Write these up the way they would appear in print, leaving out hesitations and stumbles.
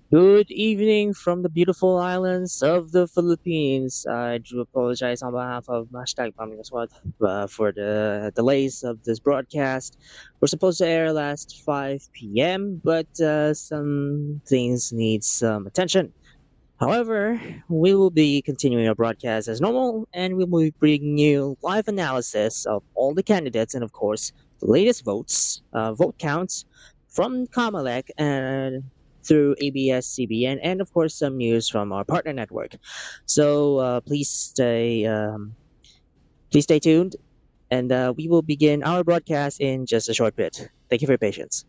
Good evening from the beautiful islands of the Philippines. I do apologize on behalf of hashtag Bombing Squad for the delays of this broadcast. We're supposed to air last 5 p.m., but some things need some attention. However, we will be continuing our broadcast as normal, and we will be bringing you live analysis of all the candidates and, of course, the latest vote counts from Kamalek and through ABS-CBN, and of course some news from our partner network. So please stay tuned, and we will begin our broadcast in just a short bit. Thank you for your patience.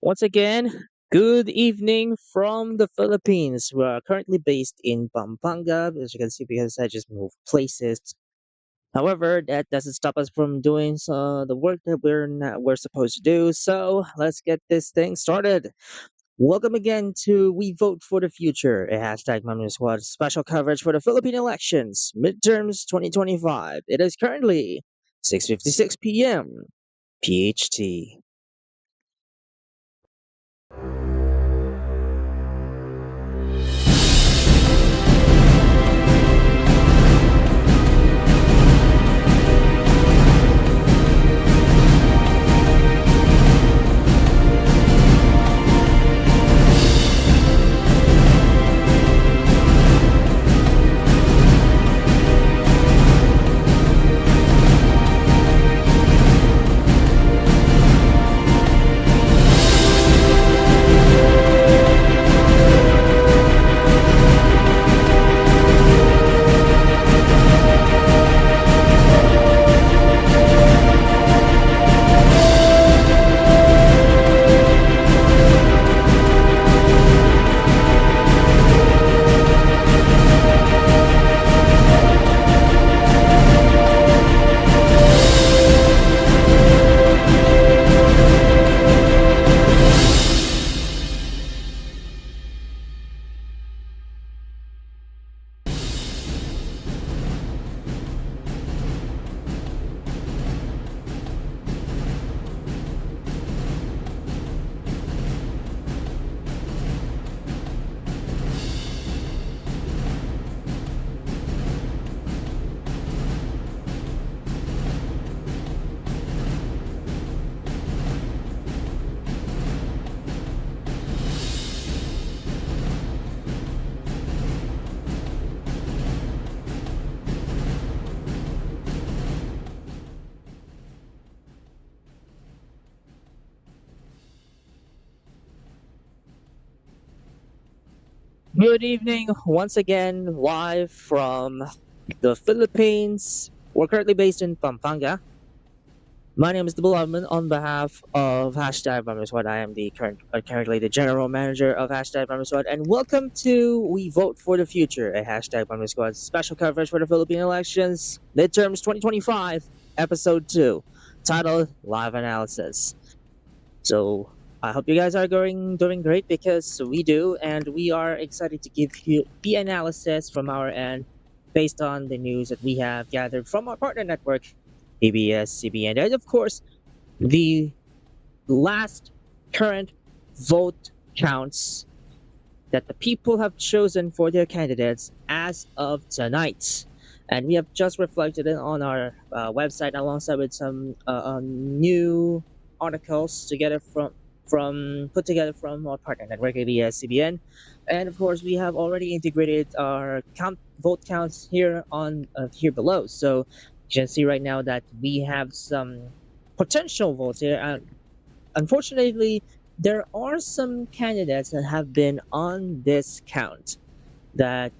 Once again, good evening from the Philippines. We are currently based in Pampanga, as you can see, because I just moved places. However, that doesn't stop us from doing the work that we're supposed to do. So let's get this thing started. Welcome again to We Vote for the Future, a hashtag Mamnu Squad special coverage for the Philippine elections, midterms 2025. It is currently 6:56 p.m. PHT. Good evening, once again, live from the Philippines. We're currently based in Pampanga. My name is the Beloved on behalf of Hashtag Squad. I am currently the general manager of Hashtag Squad, and welcome to We Vote for the Future, a Hashtag Squad special coverage for the Philippine elections, midterms 2025, episode 2, titled Live Analysis. So I hope you guys are doing great because we do, and we are excited to give you the analysis from our end based on the news that we have gathered from our partner network, ABS-CBN, and of course the last current vote counts that the people have chosen for their candidates as of tonight. And we have just reflected it on our website alongside with some new articles together from put together from our partner network ABS-CBN, and of course we have already integrated our vote counts here on here below. So you can see right now that we have some potential votes here. Unfortunately, there are some candidates that have been on this count that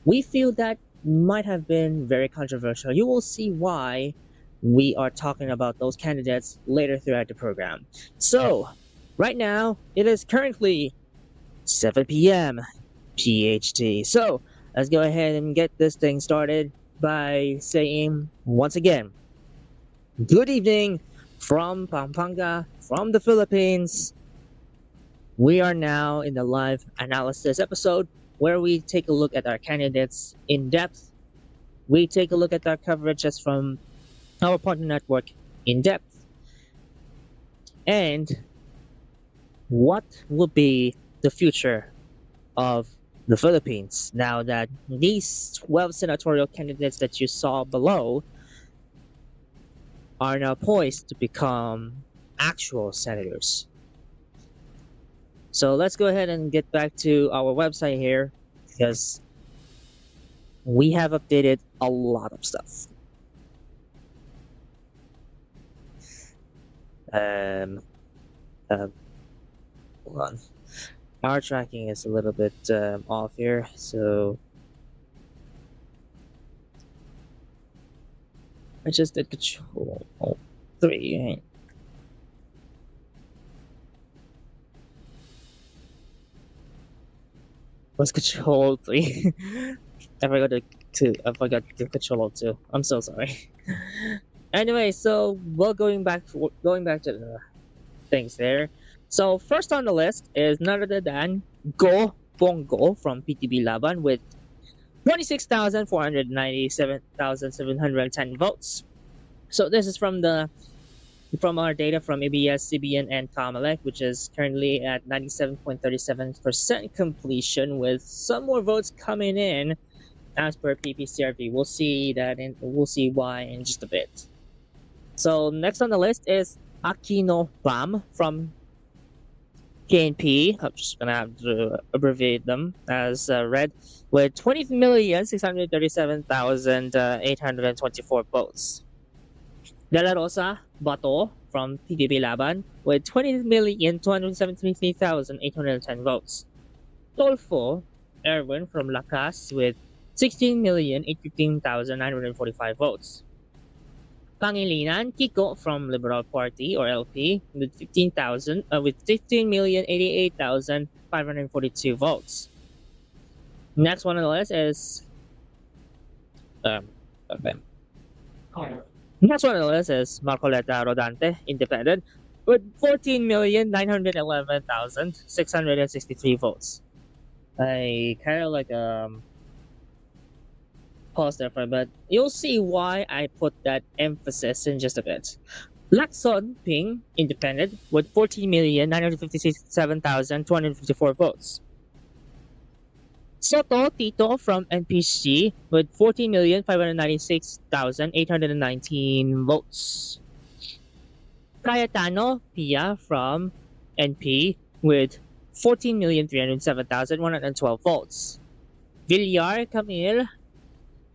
we feel that might have been very controversial. You will see why we are talking about those candidates later throughout the program. So, right now, it is currently 7 p.m. PHT. So, let's go ahead and get this thing started by saying once again, good evening from Pampanga, from the Philippines. We are now in the live analysis episode where we take a look at our candidates in depth. We take a look at our coverages from our partner network in depth. And what will be the future of the Philippines now that these 12 senatorial candidates that you saw below are now poised to become actual senators. So let's go ahead and get back to our website here because we have updated a lot of stuff. Hold on. Our tracking is a little bit off here, so I just did Control 3. What's Control 3? I forgot to do Control 2. I'm so sorry. Anyway, so going back to the things there. So first on the list is none other than Go Bongo from PTB Laban with 26,497,710 votes. So this is from our data from ABS-CBN and Comelec, which is currently at 97.37% completion, with some more votes coming in as per PPCRV. We'll see why in just a bit. So next on the list is Aquino Bam from KNP. I'm just gonna have to abbreviate them as read, with 20,637,824 votes. De La Rosa Bato from PDP Laban with 20,273,810 votes. Tolfo Erwin from Lakas with 16,815,945 votes. Pangilinan Kiko from Liberal Party or LP with 15,088,542 votes. Next one on the list is Next one on the list is Marcoleta Rodante, Independent, with 14,911,663 votes. I kind of like pause there for a bit. You'll see why I put that emphasis in just a bit. Lacson Ping, Independent, with 14,957,254 votes. Soto Tito from NPC with 14,596,819 votes. Cayetano Pia from NP with 14,307,112 votes. Villar Camille,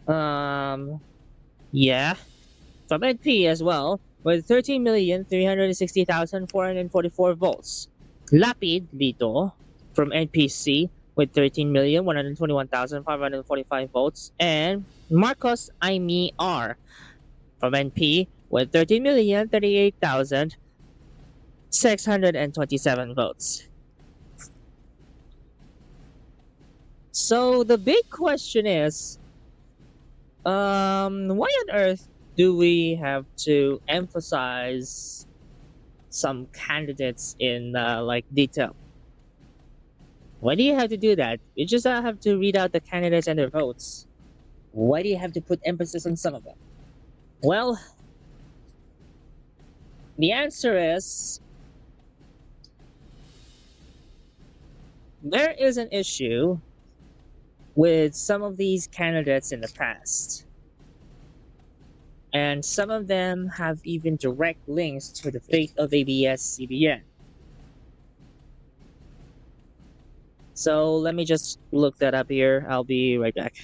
from NP as well, with 13,360,444 votes. Lapid Lito from NPC with 13,121,545 votes, and Marcos Aimee R. from NP with 13,038,627 votes. So the big question is, why on earth do we have to emphasize some candidates in like detail? Why do you have to do that? You just have to read out the candidates and their votes. Why do you have to put emphasis on some of them? Well, the answer is there is an issue with some of these candidates in the past. And some of them have even direct links to the fate of ABS-CBN. So let me just look that up here. I'll be right back.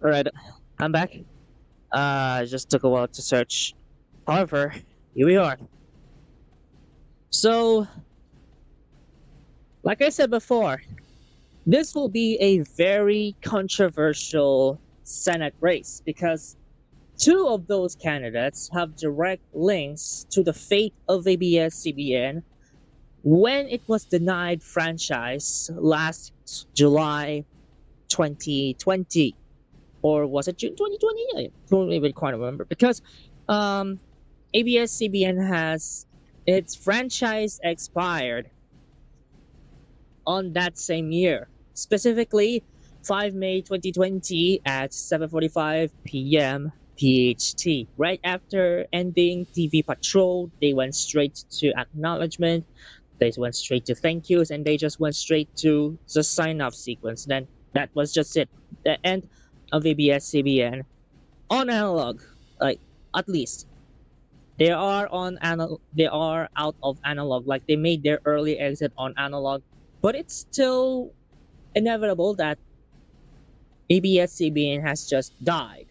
All right, I'm back. Just took a while to search. However, here we are. So, like I said before, this will be a very controversial Senate race because two of those candidates have direct links to the fate of ABS-CBN when it was denied franchise last July 2020. Or was it June 2020? I don't even quite remember because ABS-CBN has its franchise expired on that same year, specifically 5 May 2020 at 7:45 p.m. PHT. Right after ending TV Patrol, they went straight to acknowledgement. They went straight to thank yous, and they just went straight to the sign off sequence. Then that was just it. The end of ABS-CBN on analog, like at least they are out of analog. Like they made their early exit on analog, but it's still inevitable that ABS-CBN has just died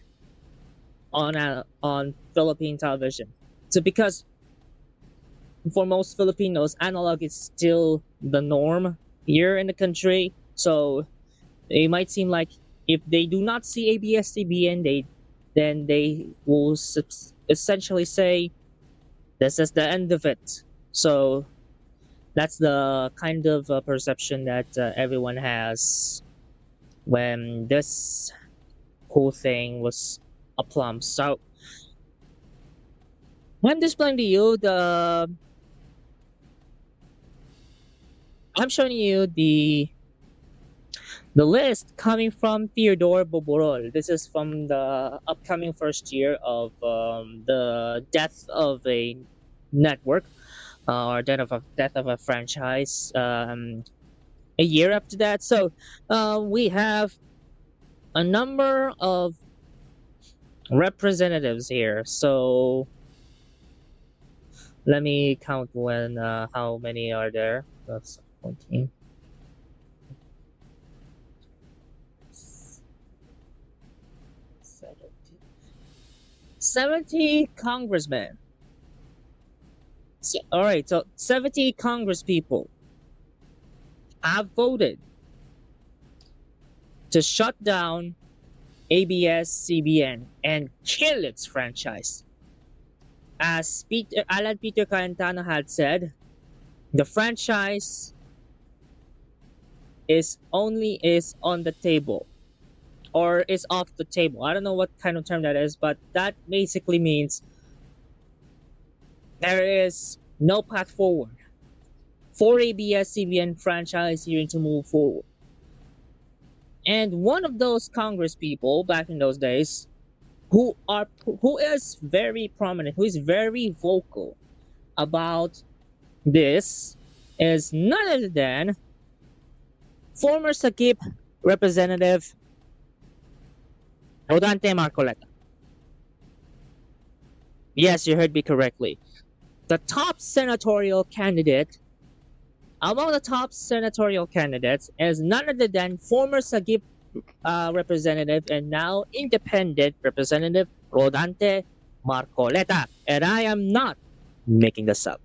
on Philippine television. So because for most Filipinos, analog is still the norm here in the country. So it might seem like if they do not see ABS-CBN, then they will essentially say this is the end of it. So that's the kind of perception that everyone has when this whole thing was a plum. So I'm displaying to you I'm showing you the list coming from Theodore Boborol. This is from the upcoming first year of the death of a network or death of a franchise. A year after that, so we have a number of representatives here. So let me count how many are there. That's 14. 70 congressmen. All right, so 70 congresspeople have voted to shut down ABS-CBN and kill its franchise. As Alan Peter Cayetano had said, the franchise is on the table or is off the table. I don't know what kind of term that is, but that basically means there is no path forward for ABS-CBN franchise here to move forward. And one of those Congress people back in those days who is very prominent, who is very vocal about this is none other than former Sagip Representative Rodante Marcoleta. Yes, you heard me correctly. The top senatorial candidate among the top senatorial candidates is none other than former Sagip representative and now independent representative Rodante Marcoleta. And I am not making this up.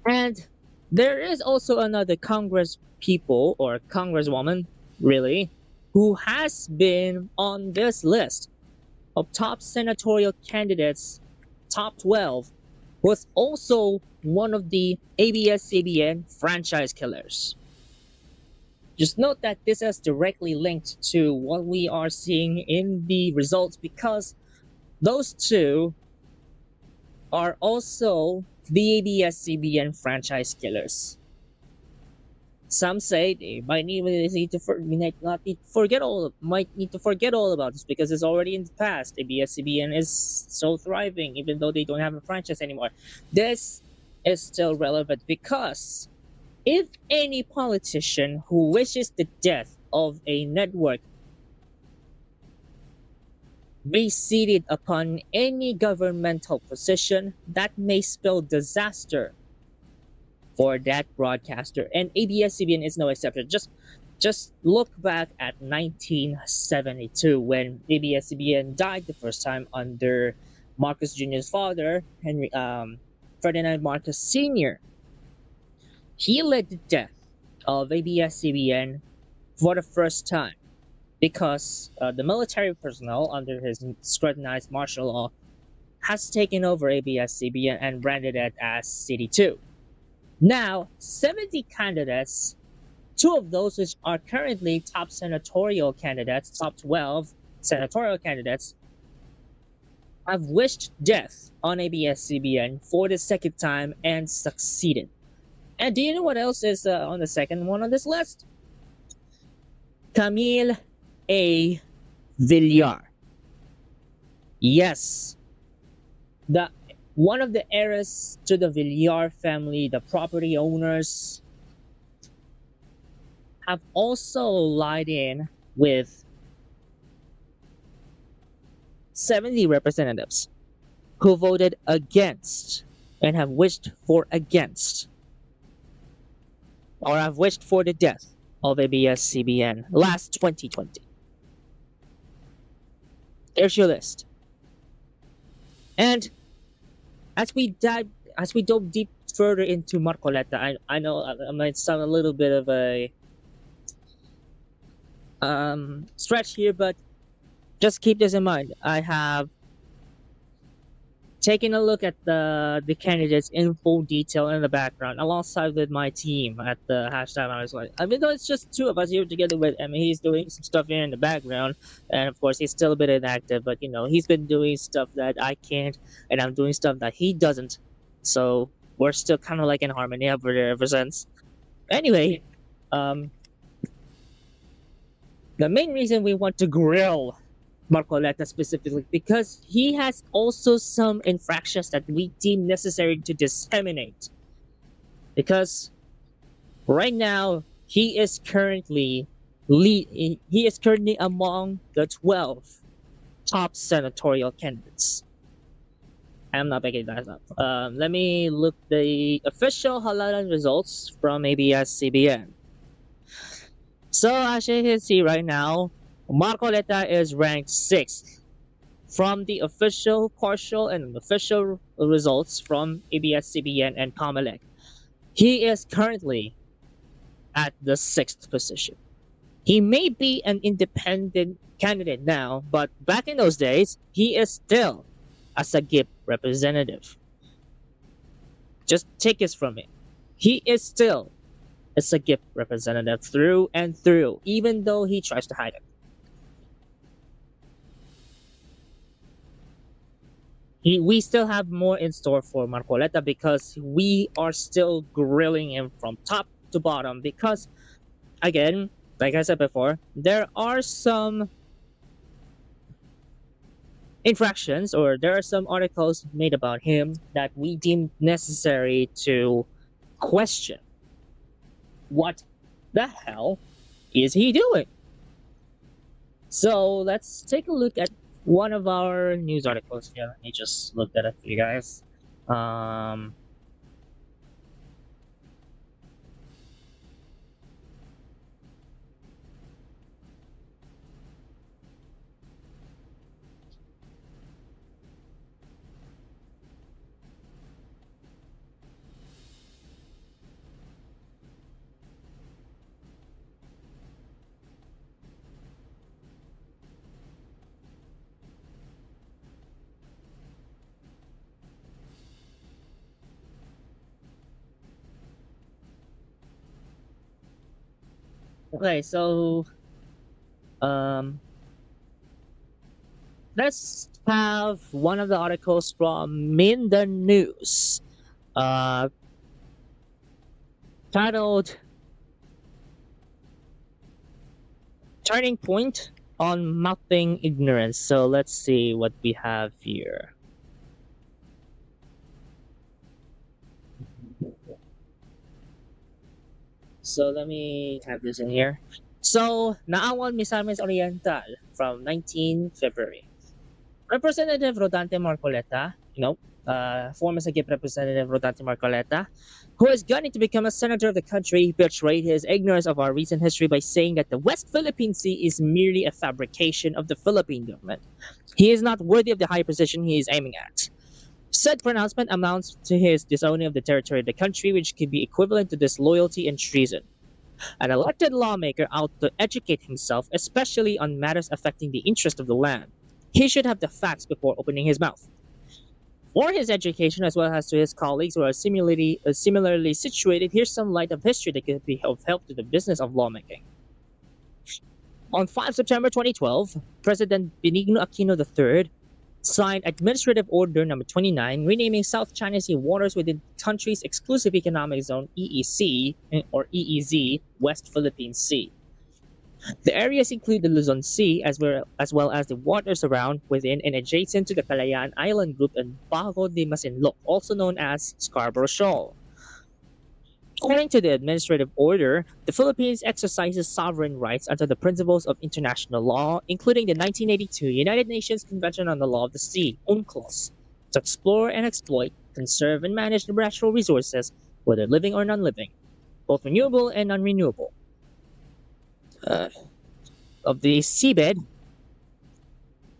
And there is also another Congress people or Congresswoman, really, who has been on this list of top senatorial candidates, top 12, was also one of the ABS-CBN franchise killers. Just note that this is directly linked to what we are seeing in the results because those two are also the ABS-CBN franchise killers. Some say they might need to forget all about this because it's already in the past. ABS-CBN is so thriving, even though they don't have a franchise anymore. This is still relevant because if any politician who wishes the death of a network be seated upon any governmental position, that may spell disaster for that broadcaster, and ABS-CBN is no exception. Just look back at 1972 when ABS-CBN died the first time under Marcos Jr.'s father, Ferdinand Marcos Sr. He led the death of ABS-CBN for the first time because the military personnel under his scrutinized martial law has taken over ABS-CBN and branded it as CD2. Now, 70 candidates, 2 of those which are currently top senatorial candidates, top 12 senatorial candidates, have wished death on ABS-CBN for the second time and succeeded. And do you know what else is on the second one on this list? Camille A. Villar. Yes, the one of the heirs to the Villar family, the property owners, have also lied in with 70 representatives who voted against and have wished for against or have wished for the death of ABS-CBN last 2020. There's your list. And as we dive, as we dove deep further into Marcoleta, I know I might sound a little bit of a stretch here, but just keep this in mind. I have taken a look at the candidates in full detail in the background alongside with my team at the hashtag. I was like, even though it's just two of us here together with him, he's doing some stuff here in the background, and of course he's still a bit inactive, but you know he's been doing stuff that I can't, and I'm doing stuff that he doesn't, so we're still kind of like in harmony ever since. Anyway, um, the main reason we want to grill Marcoleta specifically because he has also some infractions that we deem necessary to disseminate. Because right now he is currently among the 12 top senatorial candidates. I'm not making that up. Let me look the official halalan results from ABS-CBN. So as you can see right now, Marcoleta is ranked 6th from the official partial and official results from ABS-CBN and Comelec. He is currently at the 6th position. He may be an independent candidate now, but back in those days, he is still a Sagip representative. Just take this from me. He is still a Sagip representative through and through, even though he tries to hide it. We still have more in store for Marcoleta because we are still grilling him from top to bottom because, again, like I said before, there are some infractions or there are some articles made about him that we deem necessary to question. What the hell is he doing? So let's take a look at one of our news articles here. Let me just look that up for you guys. Okay, so um, let's have one of the articles from Min the News, uh, titled "Turning Point on Mapping Ignorance." So let's see what we have here. So let me type this in here. So, Naawan Misamis Oriental from 19 February. Representative Rodante Marcoleta, former Sagip Representative Rodante Marcoleta, who is gunning to become a senator of the country, betrayed his ignorance of our recent history by saying that the West Philippine Sea is merely a fabrication of the Philippine government. He is not worthy of the high position he is aiming at. Said pronouncement amounts to his disowning of the territory of the country, which could be equivalent to disloyalty and treason. An elected lawmaker out to educate himself, especially on matters affecting the interest of the land. He should have the facts before opening his mouth. For his education, as well as to his colleagues who are similarly situated, here's some light of history that could be of help to the business of lawmaking. On 5 September 2012, President Benigno Aquino III signed Administrative Order Number 29, renaming South China Sea waters within the country's exclusive economic zone (EEC) or EEZ, West Philippine Sea. The areas include the Luzon Sea as well as the waters around, within, and adjacent to the Kalayaan Island Group and Bago de Masinloc, also known as Scarborough Shoal. According to the administrative order, the Philippines exercises sovereign rights under the principles of international law, including the 1982 United Nations Convention on the Law of the Sea, UNCLOS, to explore and exploit, conserve, and manage the natural resources, whether living or non-living, both renewable and non-renewable, uh, of the seabed,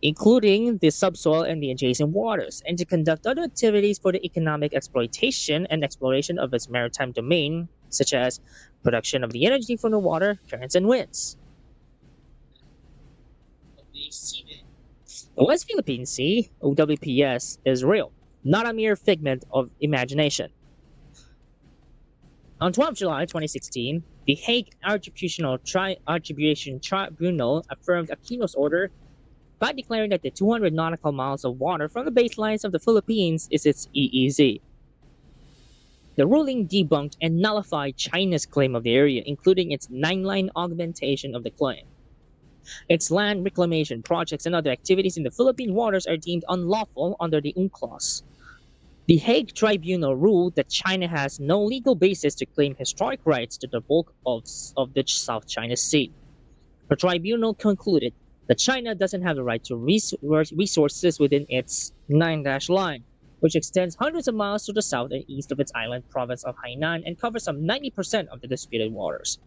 including the subsoil and the adjacent waters, and to conduct other activities for the economic exploitation and exploration of its maritime domain, such as production of the energy from the water, currents, and winds. The West Philippine Sea, OWPS, is real, not a mere figment of imagination. On 12 July 2016, the Hague Arbitration Tribunal affirmed Aquino's order by declaring that the 200 nautical miles of water from the baselines of the Philippines is its EEZ. The ruling debunked and nullified China's claim of the area, including its 9-line augmentation of the claim. Its land reclamation projects and other activities in the Philippine waters are deemed unlawful under the UNCLOS. The Hague Tribunal ruled that China has no legal basis to claim historic rights to the bulk of the South China Sea. The tribunal concluded that China doesn't have the right to resources within its 9-line, which extends hundreds of miles to the south and east of its island province of Hainan and covers some 90% of the disputed waters.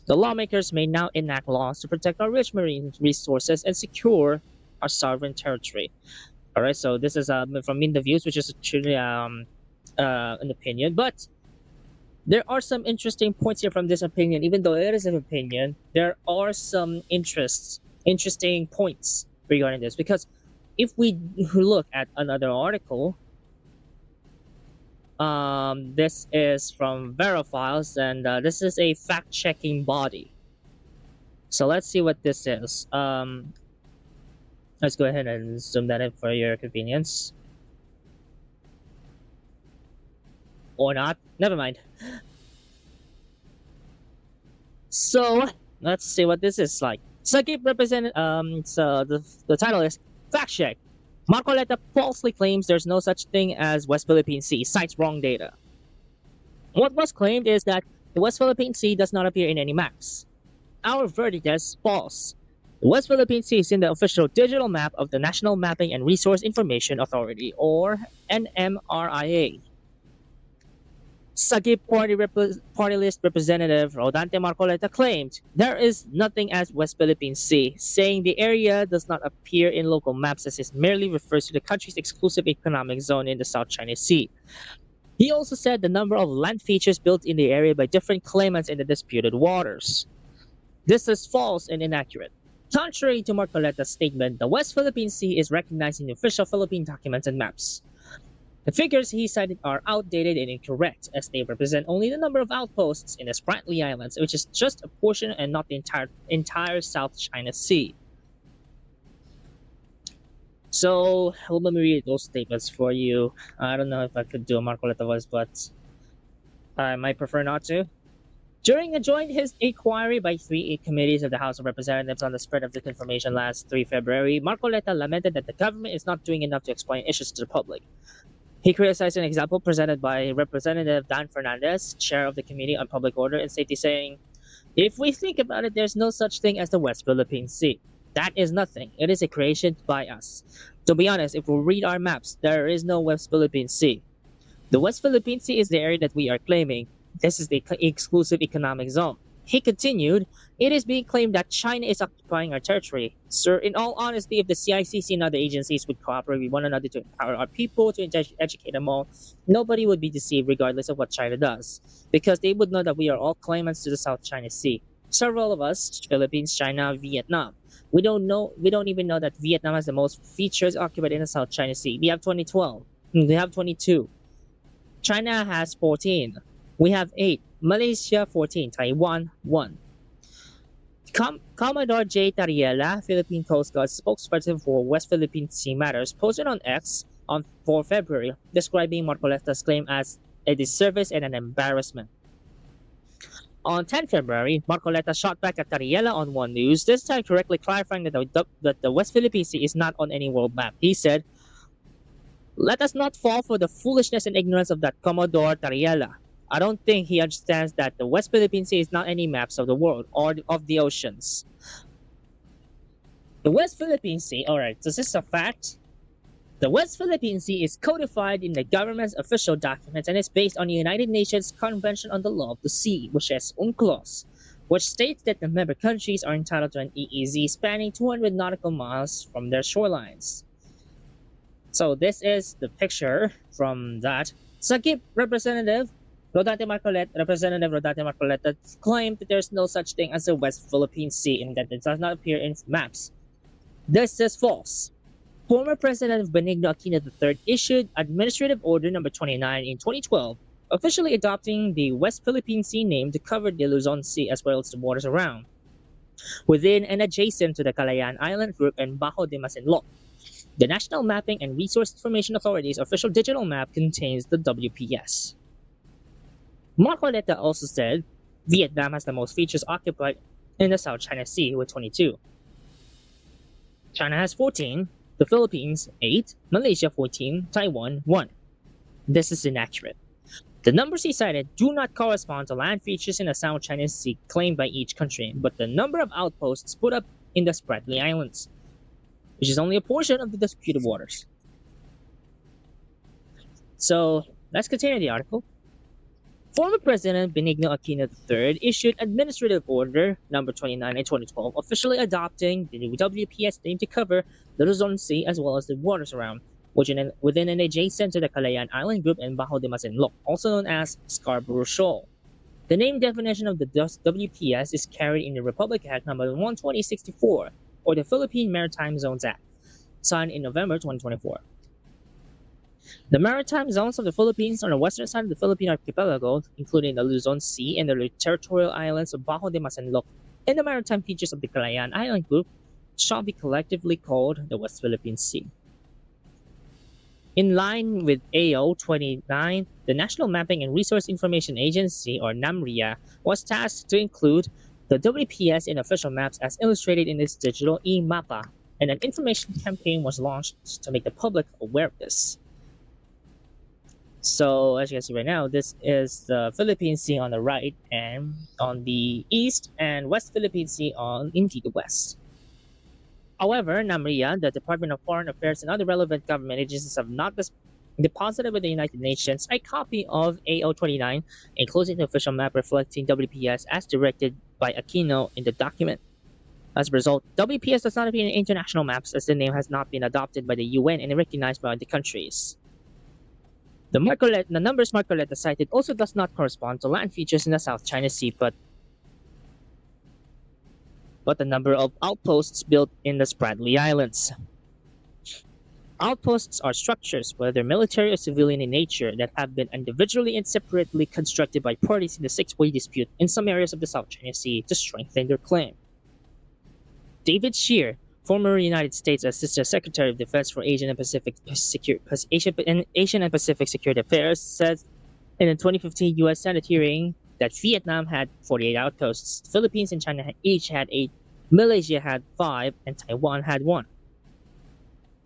The lawmakers may now enact laws to protect our rich marine resources and secure our sovereign territory. All right, so this is from In the Views, which is truly an opinion, but there are some interesting points here from this opinion. Even though it is an opinion, there are some interesting points regarding this, because if we look at another article, this is from Verifiles, and this is a fact-checking body. So let's see what this is. Let's go ahead and zoom that in for your convenience. Or not. Never mind. So let's see what this is like. Sagip represented. So the title is Fact Check. Marcoleta falsely claims there's no such thing as West Philippine Sea. Cites wrong data. What was claimed is that the West Philippine Sea does not appear in any maps. Our verdict is false. The West Philippine Sea is in the official digital map of the National Mapping and Resource Information Authority, or NMRIA. Sagip party list representative Rodante Marcoleta claimed there is nothing as West Philippine Sea, saying the area does not appear in local maps as it merely refers to the country's exclusive economic zone in the South China Sea. He also said the number of land features built in the area by different claimants in the disputed waters. This is false and inaccurate. Contrary to Marcoleta's statement, the West Philippine Sea is recognized in official Philippine documents and maps. The figures he cited are outdated and incorrect, as they represent only the number of outposts in the Spratly Islands, which is just a portion and not the entire South China Sea. So let me read those statements for you. I don't know if I could do a Marcoleta voice, but I might prefer not to. During a joint inquiry by 3 committees of the House of Representatives on the spread of disinformation last 3 February, Marcoleta lamented that the government is not doing enough to explain issues to the public. He criticized an example presented by Representative Dan Fernandez, chair of the Committee on Public Order and Safety, saying, "If we think about it, there's no such thing as the West Philippine Sea. That is nothing. It is a creation by us. To be honest, if we read our maps, there is no West Philippine Sea. The West Philippine Sea is the area that we are claiming. This is the exclusive economic zone." He continued, "It is being claimed that China is occupying our territory. Sir, in all honesty, if the CICC and other agencies would cooperate with one another to empower our people, to educate them all, nobody would be deceived regardless of what China does, because they would know that we are all claimants to the South China Sea. Several of us, Philippines, China, Vietnam, we don't even know that Vietnam has the most features occupied in the South China Sea. We have 22. China has 14. We have 8. Malaysia 14. Taiwan 1. Commodore J. Tariela, Philippine Coast Guard spokesperson for West Philippine Sea Matters, posted on X on 4 February, describing Marcoleta's claim as a disservice and an embarrassment. On 10 February, Marcoleta shot back at Tariela on One News, this time correctly clarifying that the West Philippine Sea is not on any world map. He said, "Let us not fall for the foolishness and ignorance of that Commodore Tariela. I don't think he understands that the West Philippine Sea is not any maps of the world or of the oceans." The West Philippine Sea, alright, so this is a fact. The West Philippine Sea is codified in the government's official documents and is based on the United Nations Convention on the Law of the Sea, which has UNCLOS, which states that the member countries are entitled to an EEZ spanning 200 nautical miles from their shorelines. So this is the picture from that. Sagip Representative Rodate Marcoleta claimed that there's no such thing as the West Philippine Sea and that it does not appear in maps. This is false. Former President Benigno Aquino III issued Administrative Order No. 29 in 2012, officially adopting the West Philippine Sea name to cover the Luzon Sea as well as the waters around, within and adjacent to the Calayan Island Group and Bajo de Masinloc. The National Mapping and Resource Information Authority's official digital map contains the WPS. Marcoleta also said Vietnam has the most features occupied in the South China Sea with 22. China has 14, the Philippines 8, Malaysia 14, Taiwan 1. This is inaccurate. The numbers he cited do not correspond to land features in the South China Sea claimed by each country, but the number of outposts put up in the Spratly Islands, which is only a portion of the disputed waters. So let's continue the article. Former President Benigno Aquino III issued Administrative Order No. 29 in 2012, officially adopting the new WPS name to cover the Luzon Sea as well as the waters around, within and adjacent to the Calayan Island Group and Bajo de Masinloc, also known as Scarborough Shoal. The name definition of the WPS is carried in the Republic Act No. 12064, or the Philippine Maritime Zones Act, signed in November 2024. The maritime zones of the Philippines on the western side of the Philippine archipelago, including the Luzon Sea and the territorial islands of Bajo de Masinloc, and the maritime features of the Calayan Island Group, shall be collectively called the West Philippine Sea. In line with AO 29, the National Mapping and Resource Information Agency, or NAMRIA, was tasked to include the WPS in official maps as illustrated in its digital e-mapa, and an information campaign was launched to make the public aware of this. So as you can see right now, this is the Philippine Sea on the right and on the east, and West Philippine Sea into the west. However, NAMRIA, the Department of Foreign Affairs, and other relevant government agencies have not deposited with the United Nations a copy of AO 29, including the official map reflecting WPS as directed by Aquino in the document. As a result, WPS does not appear in international maps as the name has not been adopted by the UN and recognized by other countries. The numbers Marcoleta cited also does not correspond to land features in the South China Sea, but the number of outposts built in the Spratly Islands. Outposts are structures, whether military or civilian in nature, that have been individually and separately constructed by parties in the six-way dispute in some areas of the South China Sea to strengthen their claim. David Shear, former United States Assistant Secretary of Defense for Asian and Pacific Security Affairs, said in a 2015 U.S. Senate hearing that Vietnam had 48 outposts, the Philippines and China each had 8, Malaysia had 5, and Taiwan had 1.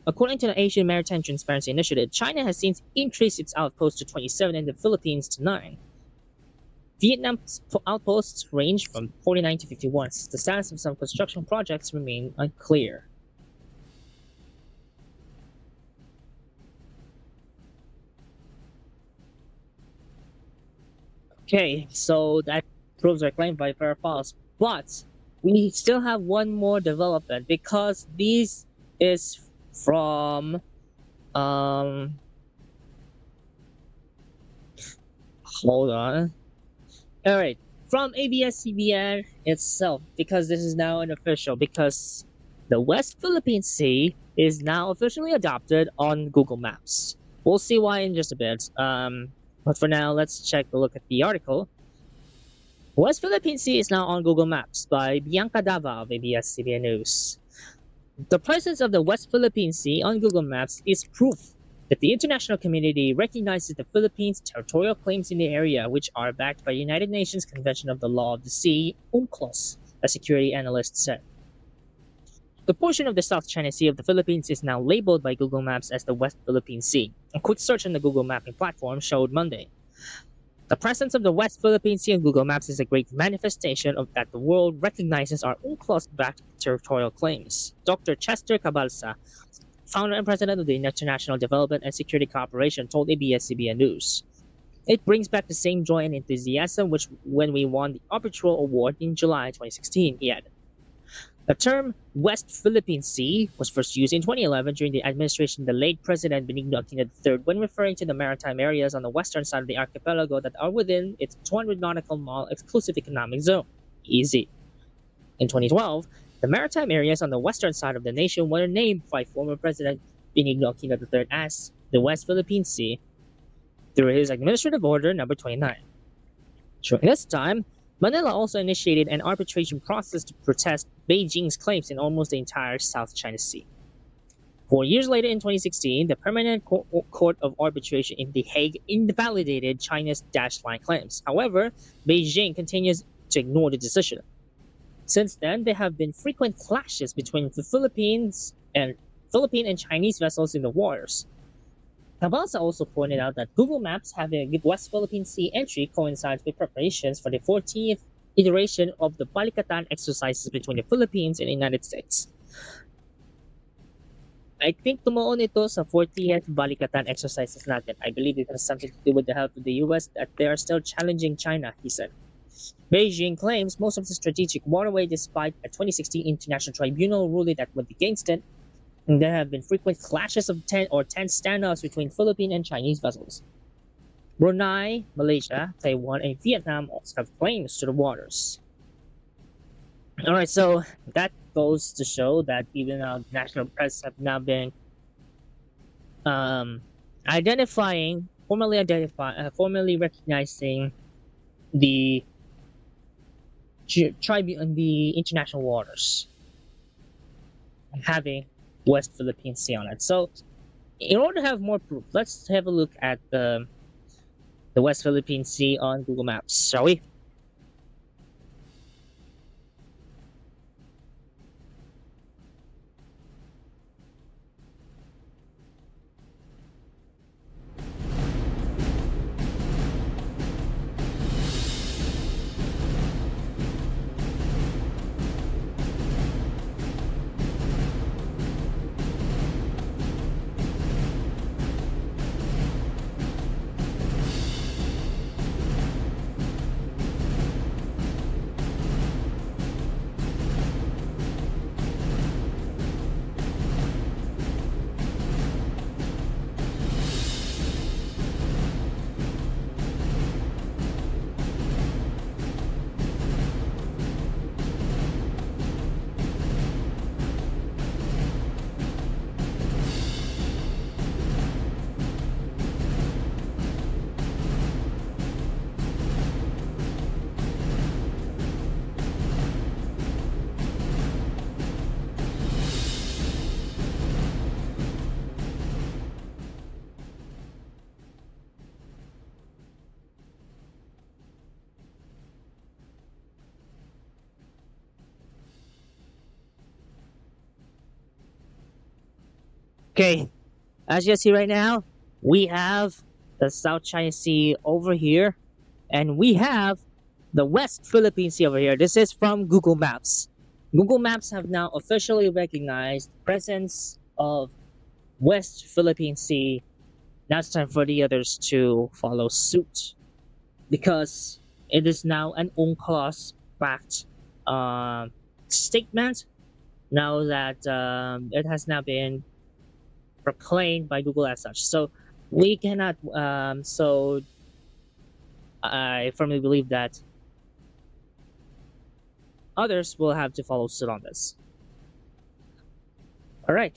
According to the Asian Maritime Transparency Initiative, China has since increased its outposts to 27 and the Philippines to 9. Vietnam's outposts range from 49 to 51. The status of some construction projects remain unclear. Okay, so that proves our claim by fair or false. But we still have one more development because this is from hold on. Alright, from ABS-CBN itself, because this is now an official, because the West Philippine Sea is now officially adopted on Google Maps. We'll see why in just a bit. But for now, let's check a look at the article. West Philippine Sea is now on Google Maps by Bianca Dava of ABS-CBN News. The presence of the West Philippine Sea on Google Maps is proof that the international community recognizes the Philippines' territorial claims in the area, which are backed by the United Nations Convention of the Law of the Sea, UNCLOS, a security analyst said. The portion of the South China Sea of the Philippines is now labeled by Google Maps as the West Philippine Sea. A quick search on the Google Mapping platform showed Monday. The presence of the West Philippine Sea on Google Maps is a great manifestation of that the world recognizes our UNCLOS-backed territorial claims. Dr. Chester Cabalsa, founder and president of the International Development and Security Cooperation, told ABS-CBN News. It brings back the same joy and enthusiasm which when we won the Arbitral Award in July 2016, he added. The term West Philippine Sea was first used in 2011 during the administration of the late President Benigno Aquino III when referring to the maritime areas on the western side of the archipelago that are within its 200 nautical mile exclusive economic zone, EEZ. In 2012, the maritime areas on the western side of the nation were named by former President Benigno Aquino III as the West Philippine Sea through his Administrative Order Number 29. During this time, Manila also initiated an arbitration process to protest Beijing's claims in almost the entire South China Sea. 4 years later, in 2016, the Permanent Court of Arbitration in The Hague invalidated China's dash line claims. However, Beijing continues to ignore the decision. Since then, there have been frequent clashes between the Philippine and Chinese vessels in the waters. Cabalsa also pointed out that Google Maps having a West Philippine Sea entry coincides with preparations for the 40th iteration of the Balikatan exercises between the Philippines and the United States. I think tumuon ito sa 40th Balikatan exercises natin. I believe it has something to do with the help of the US that they are still challenging China, he said. Beijing claims most of the strategic waterway despite a 2016 International Tribunal ruling that went against it. And there have been frequent clashes of 10 standoffs between Philippine and Chinese vessels. Brunei, Malaysia, Taiwan, and Vietnam also have claims to the waters. Alright, so that goes to show that even the national press have now been formally recognizing the the international waters and having West Philippine Sea on it. So, in order to have more proof, let's have a look at the West Philippine Sea on Google Maps, shall we? Okay, as you see right now, we have the South China Sea over here, and we have the West Philippine Sea over here. This is from Google Maps. Google Maps have now officially recognized the presence of West Philippine Sea. Now it's time for the others to follow suit because it is now an UNCLOS-backed statement. Now that it has now been proclaimed by Google as such. So we cannot, so I firmly believe that others will have to follow suit on this. All right.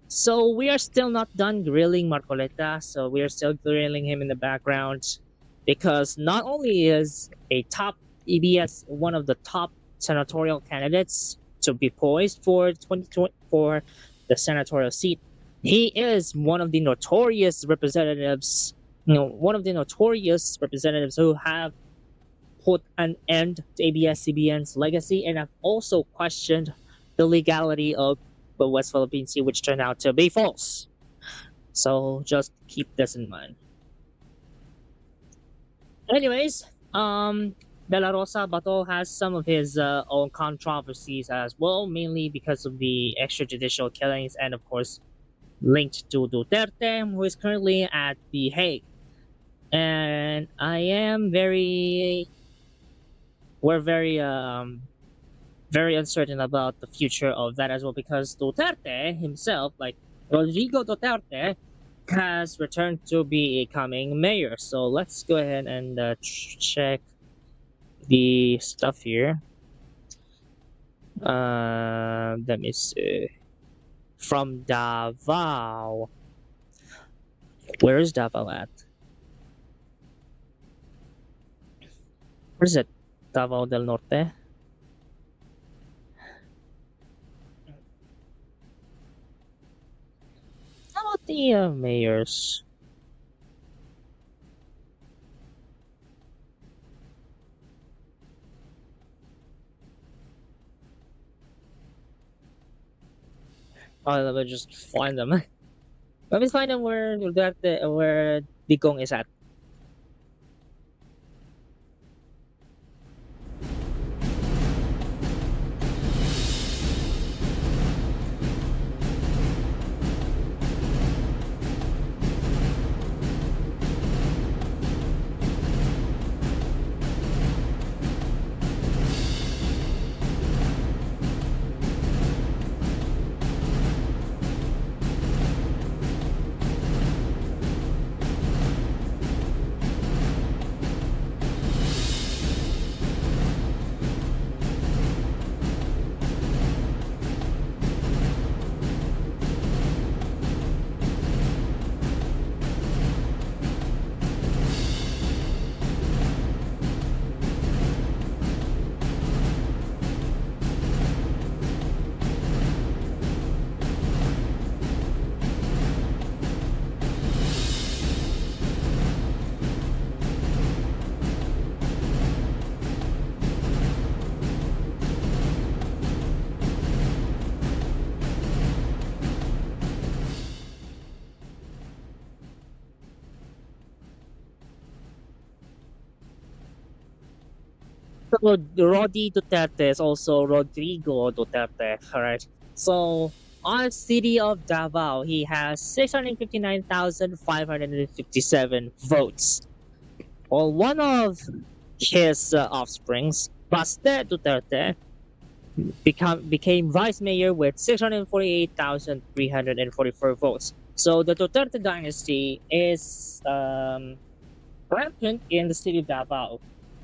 So we are still not done grilling Marcoleta. So we are still grilling him in the background because not only is a top EBS one of the top senatorial candidates to be poised for 2020 for the senatorial seat, He is one of the notorious representatives, one of the notorious representatives who have put an end to ABS-CBN's legacy and have also questioned the legality of the West Philippine Sea, which turned out to be false. So just keep this in mind. Anyways, De La Rosa Bato has some of his own controversies as well, mainly because of the extrajudicial killings and, of course, linked to Duterte, who is currently at The Hague. And we're very uncertain about the future of that as well, because Duterte himself, like Rodrigo Duterte, has returned to becoming mayor. So let's go ahead and check the stuff here. Let me see. From Davao. Where is Davao at? Where is it? Davao del Norte? How about the mayors? Oh, let me just find them. Let me find them where Digong is at. So Rodi Duterte is also Rodrigo Duterte, alright? So on the city of Davao, he has 659,557 votes. Well, one of his offsprings, Baste Duterte, became vice mayor with 648,344 votes. So the Duterte dynasty is rampant in the city of Davao.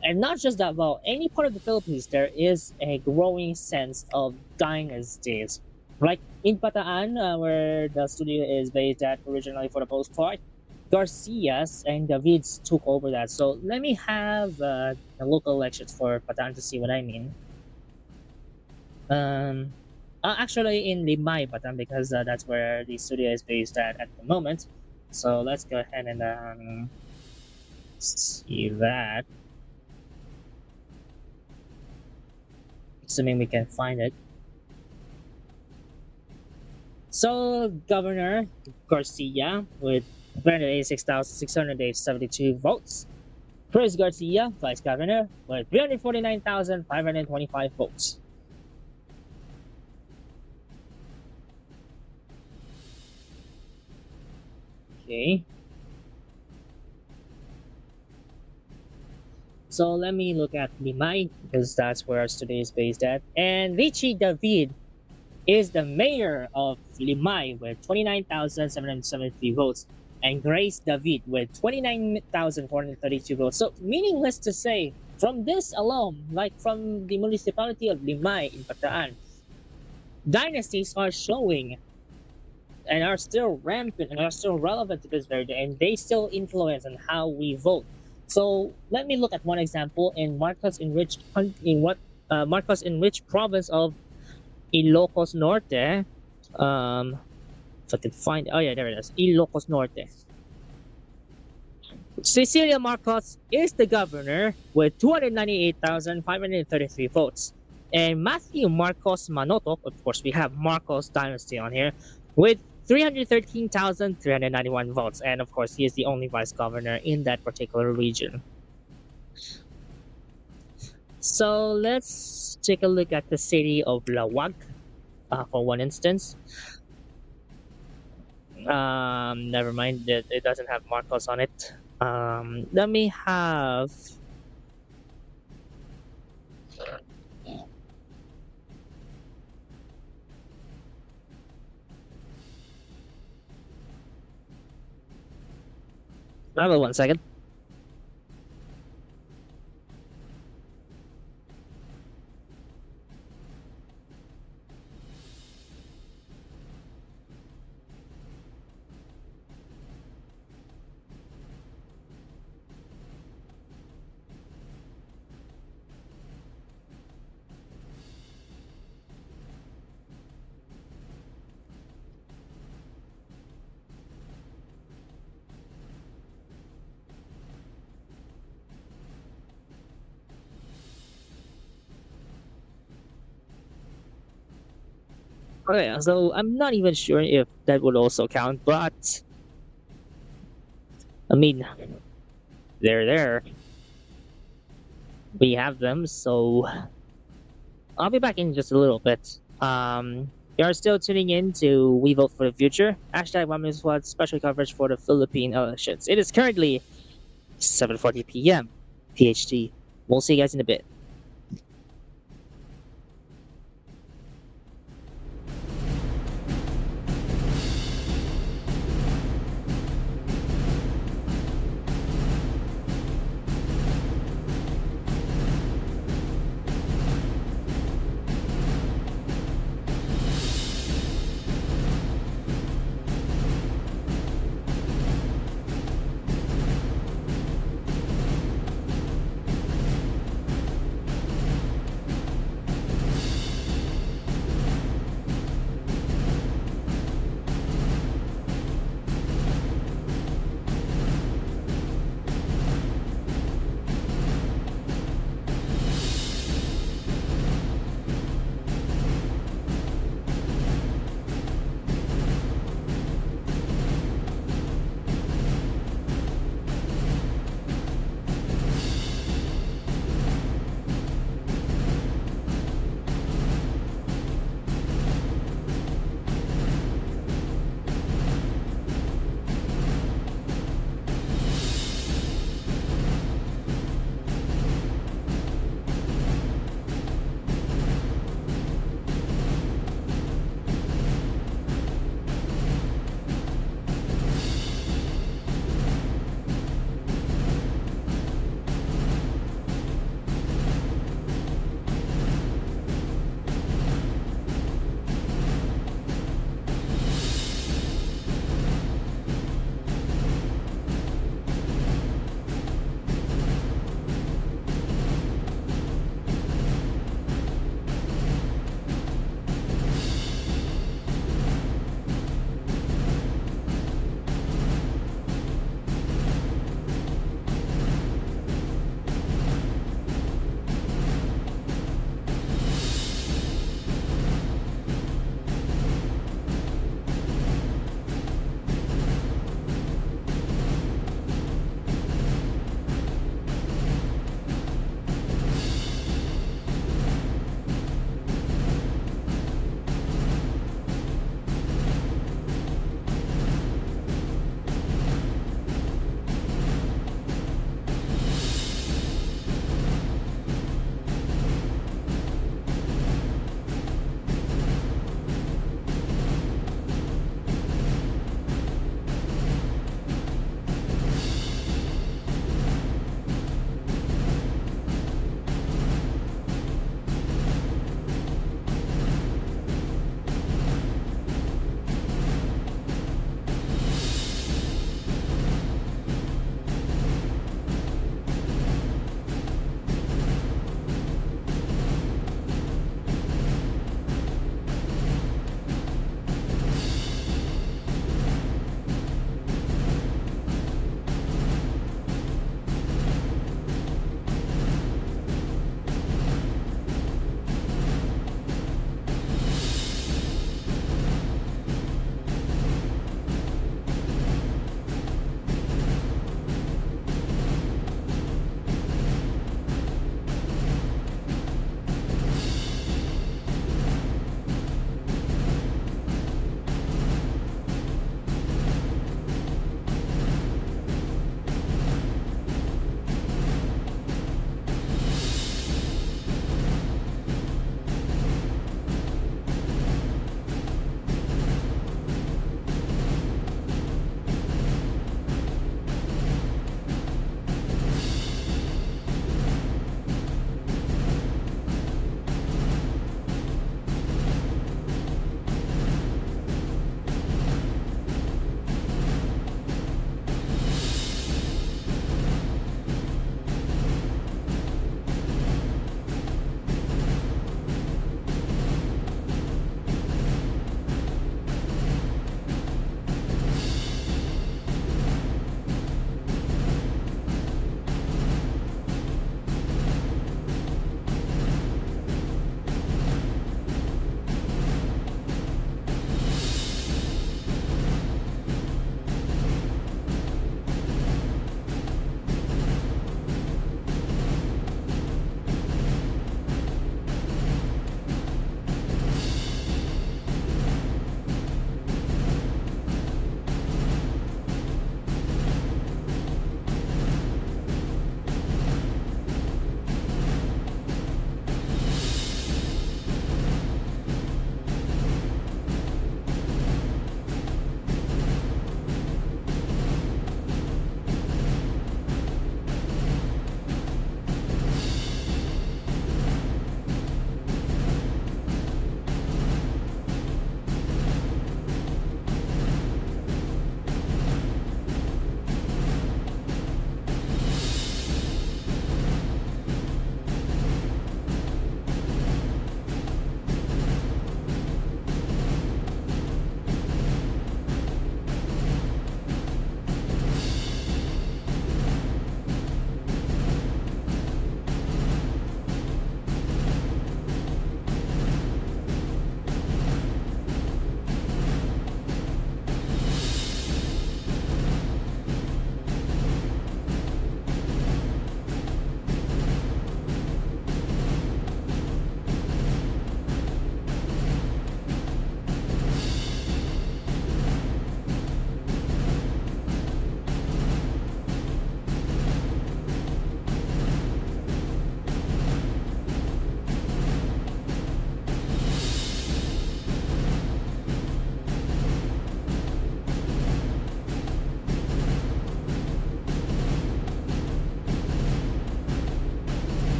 And not just Davao, any part of the Philippines, there is a growing sense of dynasties. Like in Bataan, where the studio is based at originally for the most part, Garcias and Davids took over that. So let me have the local elections for Bataan to see what I mean. Um, Actually, in Limay, Bataan, because that's where the studio is based at the moment. So let's go ahead and see that. Assuming we can find it. So Governor Garcia with 386,672 votes. Chris Garcia, Vice Governor, with 349,525 votes. Okay. So let me look at Limay, because that's where our studio is based at. And Richie David is the mayor of Limay with 29,773 votes, and Grace David with 29,432 votes. So meaningless to say, from this alone, like from the municipality of Limay in Bataan, dynasties are showing and are still rampant and are still relevant to this very day, and they still influence on how we vote. So let me look at one example in Marcos Enriched province of Ilocos Norte. Um, If I can find, oh yeah, there it is. Ilocos Norte. Cecilia Marcos is the governor with 298,533 votes. And Matthew Marcos Manotoc, of course, we have Marcos Dynasty on here, with 313,391 votes. And of course, he is the only vice governor in that particular region. So let's take a look at the city of Lawag for one instance. Never mind, it doesn't have Marcos on it. Let me have. Another 1 second. Okay, so I'm not even sure if that would also count, but I mean, they're there. We have them, so I'll be back in just a little bit. You are still tuning in to We Vote for the Future, hashtag 1 Minute Squad special coverage for the Philippine elections. It is currently 7:40 p.m. PHT. We'll see you guys in a bit.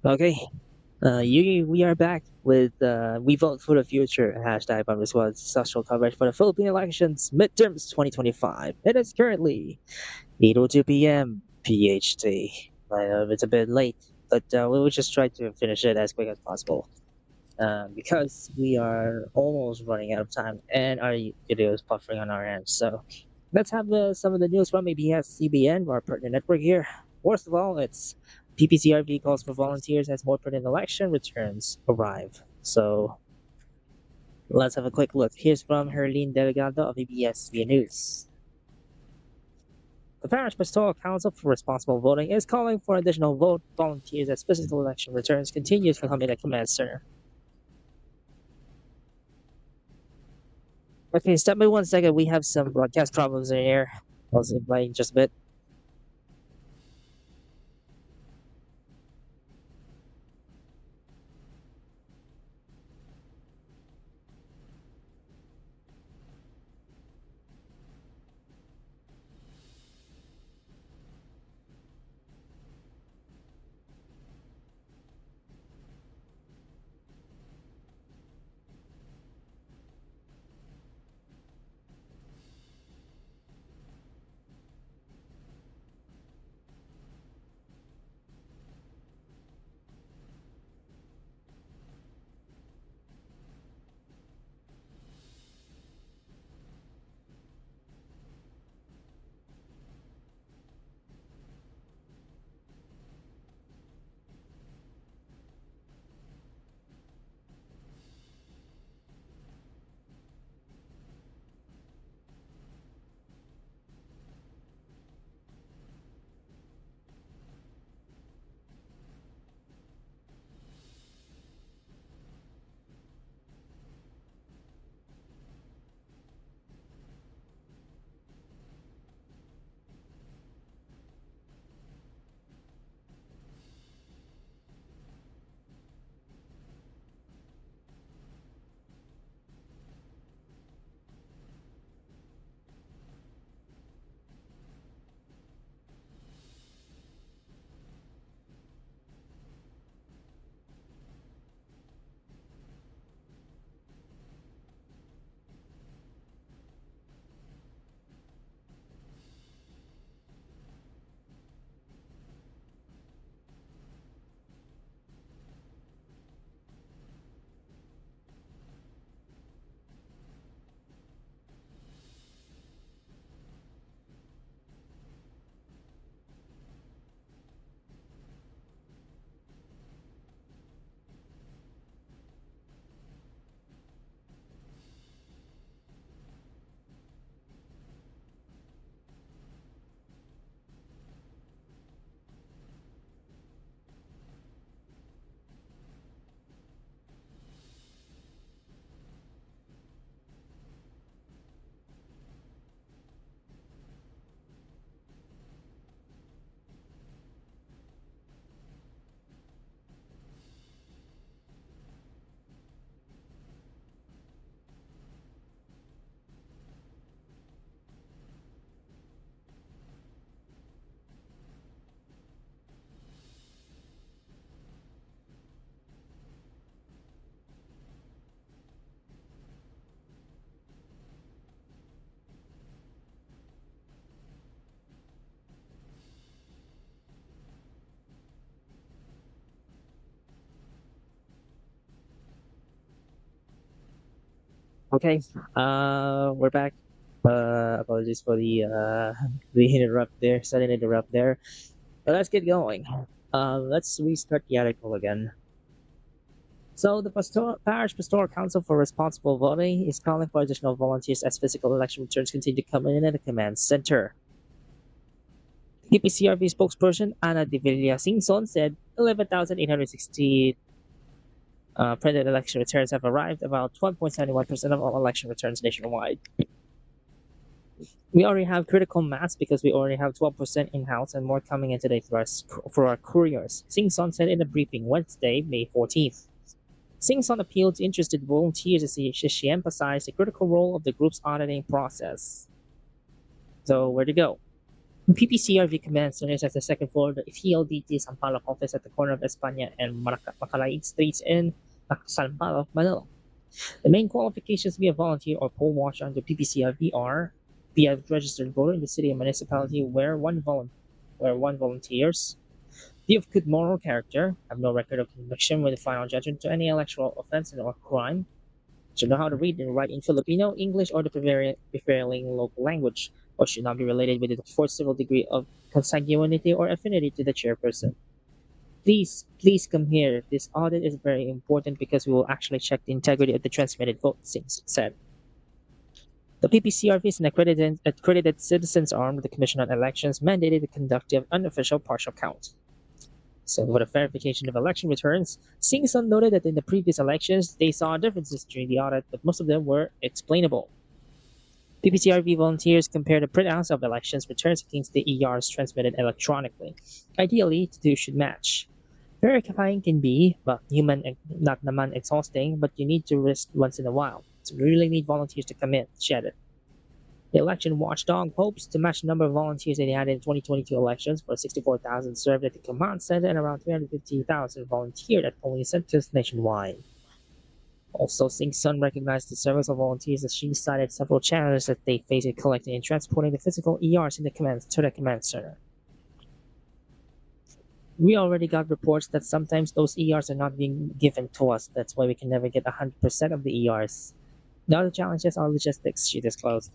Okay, we are back with We Vote for the Future hashtag on this was social coverage for the Philippine elections midterms 2025. It is currently 8:02 p.m. PHT. It's a bit late, but we will just try to finish it as quick as possible because we are almost running out of time and our video is buffering on our end. So let's have some of the news from ABS-CBN, our partner network here. First of all, it's PPCRV calls for volunteers as more permanent election returns arrive. So let's have a quick look. Here's from Herlene Delgado of ABS-CBN News. The Parish Pastoral Council for Responsible Voting is calling for additional vote volunteers as physical election returns continues for coming at Command Center. Okay, step by 1 second. We have some broadcast problems in here. I'll zoom by just a bit. Okay, we're back. Apologies for the the interrupt there, sudden interrupt there. But let's get going. Let's restart the article again. So the Parish Pastoral Council for Responsible Voting is calling for additional volunteers as physical election returns continue to come in at the command center. PPCRV spokesperson Ana de Villa Singson said 11,860 printed election returns have arrived, about 12.71% of all election returns nationwide. We already have critical mass because we already have 12% in-house and more coming in today for our couriers, Singson said in a briefing Wednesday, May 14th. Singson appealed to interested volunteers as she emphasized the critical role of the group's auditing process. So where to go? PPCRV Command Center is at the second floor of the PLDT Sampaloc office at the corner of Espana and Macalaig Streets in Sampaloc, Manila. The main qualifications to be a volunteer or poll watcher under PPCRV are be a registered voter in the city or municipality where one volunteers, be of good moral character, have no record of conviction with a final judgment to any electoral offense or crime, should know how to read and write in Filipino, English, or the prevailing local language, or should not be related with the fourth civil degree of consanguinity or affinity to the chairperson. Please come here. This audit is very important because we will actually check the integrity of the transmitted vote, Singh said. The PPCRV is an accredited citizens arm of the Commission on Elections mandated to conduct the unofficial partial count. So for the verification of election returns, Singh noted that in the previous elections, they saw differences during the audit, but most of them were explainable. PPCRV volunteers compare the printouts of elections returns against the ERs transmitted electronically. Ideally, the two should match. Verifying can be, well, human not naman exhausting, but you need to risk once in a while. So we really need volunteers to come in, she added. The election watchdog hopes to match the number of volunteers that they had in the 2022 elections, where 64,000 served at the command center and around 350,000 volunteered at polling centers nationwide. Also, Singh Sun recognized the service of volunteers as she cited several challenges that they face in collecting and transporting the physical ERs to the command center. We already got reports that sometimes those ERs are not being given to us. That's why we can never get 100% of the ERs. The other challenges are logistics, she disclosed.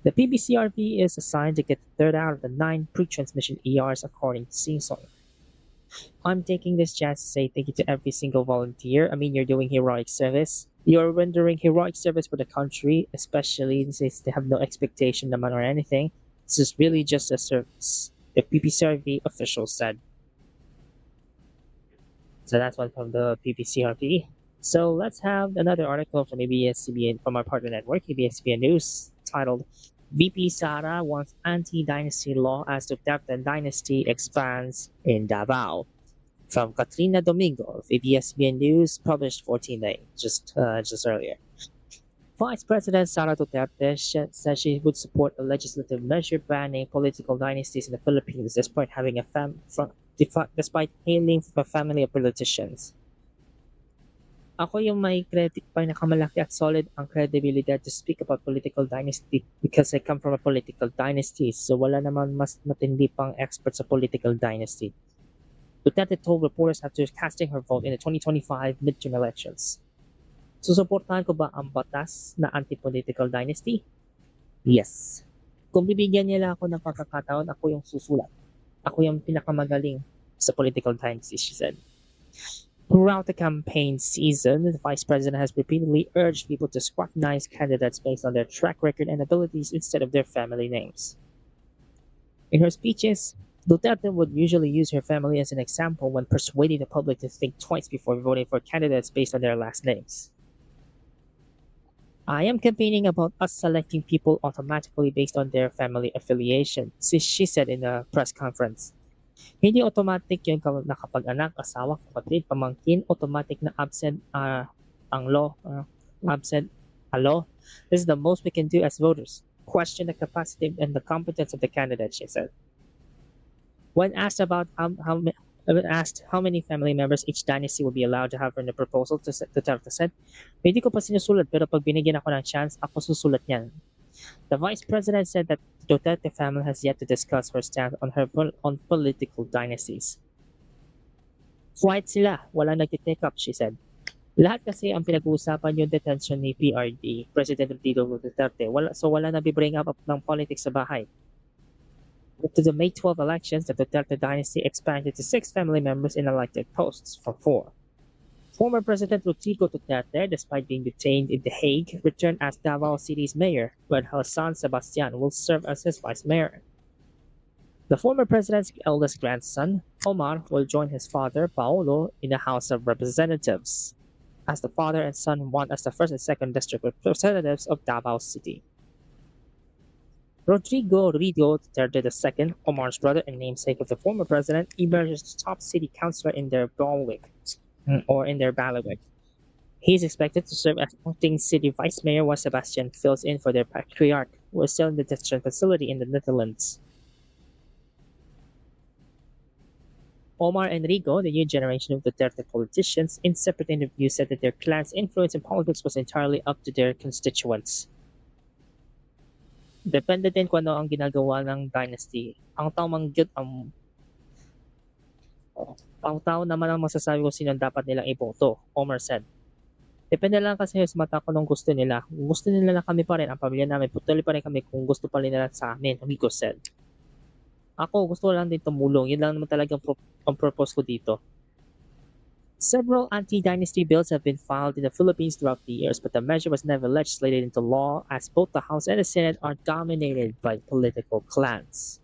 The PBCRV is assigned to get the third out of the 9 pre-transmission ERs according to Simpson. I'm taking this chance to say thank you to every single volunteer. I mean, you're doing heroic service. You're rendering heroic service for the country, especially since they have no expectation naman or anything. This is really just a service, the PPCRV official said. So that's one from the PPCRV. So let's have another article from ABS-CBN from our partner network, ABS-CBN News, titled VP Sara wants anti-dynasty law as Duterte dynasty expands in Davao. From Katrina Domingo of ABS-CBN News, published 14 days, just earlier. Vice President Sara Duterte said she would support a legislative measure banning political dynasties in the Philippines despite having despite hailing from a family of politicians. Ako yung may pinakamalaki at solid ang credibilidad to speak about political dynasty because I come from a political dynasty, so wala naman mas matindi pang expert sa political dynasty. Duterte told reporters after casting her vote in the 2025 midterm elections. Susuportahan ko ba ang batas na anti-political dynasty? Yes. Kung bibigyan nila ako ng pagkakataon, ako yung susulat. Ako yung pinakamagaling sa political dynasty, she said. Throughout the campaign season, the vice president has repeatedly urged people to scrutinize candidates based on their track record and abilities instead of their family names. In her speeches, Duterte would usually use her family as an example when persuading the public to think twice before voting for candidates based on their last names. I am campaigning about us selecting people automatically based on their family affiliation, she said in a press conference. Hindi automatic yung nakapag-anak, asawa, kapatid, pamangkin, automatic na absent absent a law. This is the most we can do as voters. Question the capacity and the competence of the candidate, she said. When asked about how many family members each dynasty will be allowed to have in the proposal, Duterte said, hindi ko pa sinusulat pero pag binigyan ako ng chance, ako susulat niyan. The vice president said that the Duterte family has yet to discuss her stance on political dynasties. Quiet sila, wala nag-take up, she said. Lahat kasi ang pinag-uusapan yung detention ni PRD, President Rodrigo Duterte, wala na bring up ng politics sa bahay. After the May 12 elections, the Duterte dynasty expanded to 6 family members in elected posts from 4. Former President Rodrigo Duterte, despite being detained in The Hague, returned as Davao City's mayor, where Hassan Sebastian will serve as his vice mayor. The former president's eldest grandson, Omar, will join his father, Paolo, in the House of Representatives, as the father and son won as the 1st and 2nd District Representatives of Davao City. Rodrigo Duterte II, Omar's brother and namesake of the former president, emerged as top city councilor in their bailiwick. He is expected to serve as acting city vice mayor while Sebastian fills in for their patriarch, who is still in the detention facility in the Netherlands. Omar and Rigo, the new generation of Duterte politicians, in separate interviews said that their clan's influence in politics was entirely up to their constituents. Depende din kung ano ang ginagawa ng dynasty. Ang tao naman ang masasabi kung sino ang dapat nilang iboto, Omar said. Depende lang kasi sa mata ko nung gusto nila. Kung gusto nila na kami pa rin, ang pamilya namin, patuloy pa rin kami kung gusto pa rin nila sa amin, Rico said. Ako, gusto ko lang din tumulong. Yun lang naman talaga ang purpose ko dito. Several anti-dynasty bills have been filed in the Philippines throughout the years, but the measure was never legislated into law as both the House and the Senate are dominated by political clans.